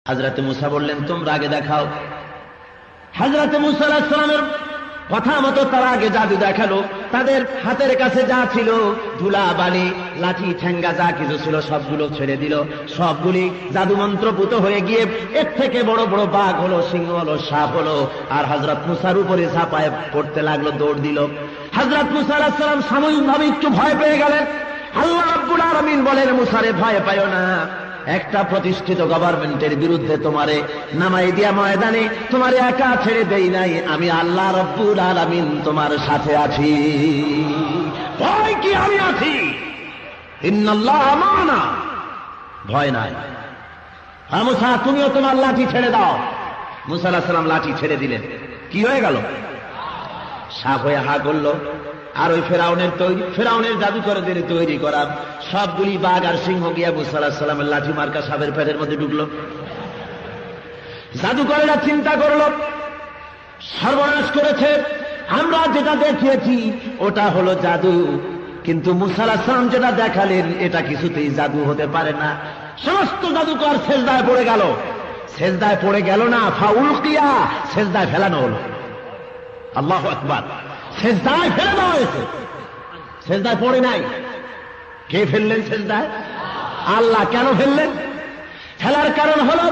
হযরত মুসা বললেন, তোমরা আগে দেখাও। হযরত মুসা আলাইহিস সালামের কথা মতো তারা আগে জাদু দেখালো। তাদের হাতের কাছে যা ছিল, ধুলা বালি লাঠি ঠেঙ্গা যা কিছু ছিল সবগুলো ছেড়ে দিল। সবগুলি জাদু মন্ত্রপুত হয়ে গিয়ে এর থেকে বড় বড় বাঘ হলো, সিংহ হলো, সাপ হলো, আর হযরত মুসার উপরে ঝাঁপায় পড়তে লাগলো, দৌড় দিল। হযরত মুসা আলাইহিস সালাম সাময়িকভাবে একটু ভয় পেয়ে গেলেন। আল্লাহ রাব্বুল আলামিন বলেন, মুসারে ভয় পাইও না, একটা প্রতিষ্ঠিত গভর্নমেন্টের বিরুদ্ধে তোমারে নামাই দিয়া ময়দানে তোমারে একা ছেড়ে দেই নাই, আমি আল্লাহ রাব্বুল আলামিন তোমার সাথে আছি। ভয় কি? আমি আছি। ইন্নাল্লাহ মা'ানা, ভয় নাই। মুসা, তুমিও তোমার লাঠি ছেড়ে দাও। মুসা আলাইহিস সালাম লাঠি ছেড়ে দিলেন। কি হয়ে গেল? সাপ হয়ে হা করলো। আর ওই ফেরাউনের জাদু করে দিয়ে তৈরি করা সবগুলি বাঘ আর সিংহ গিয়া মুসা আলাইহিস সালামের লাঠি মার্কা সাপের পেটের মধ্যে ঢুকলো। জাদুকরেরা চিন্তা করলো, সর্বনাশ করেছে। আমরা যেটা দেখিয়েছি ওটা হলো জাদু, কিন্তু মুসা আলাইহিস সালাম যেটা দেখালেন এটা কিছুতেই জাদু হতে পারে না। সমস্ত জাদুকর সেজদায় পড়ে গেল। সেজদায় পড়ে গেল না, ফাউলকিয়া, সেজদায় ফেলানো হলো। আল্লাহু আকবার। সেজদায় ফেলে দেওয়া হয়েছে, সেজদায় পড়ে নাই। কে ফেললেন সেজদায়? আল্লাহ। কেন ফেললেন? ফেলার কারণ হলো